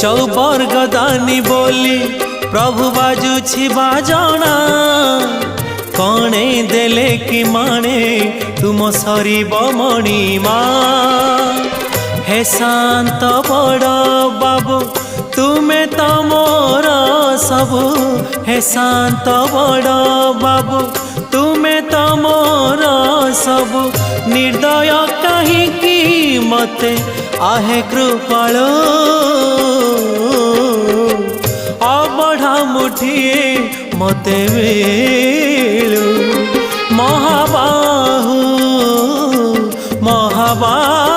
चौबर्गदानी बोली प्रभु बाजुछि बाजना कणे देले कि माने तुम सरीब मणिमा हे शांत बड़ बाबू तुम्हें तो मोर सबु हे शांत बड़ बाबू तुम्हें तो मोर सबु निर्दय कहीं मते आहे कृपाल अबढ़ा मुठिए मते मिलू महाबाहु महाबाहु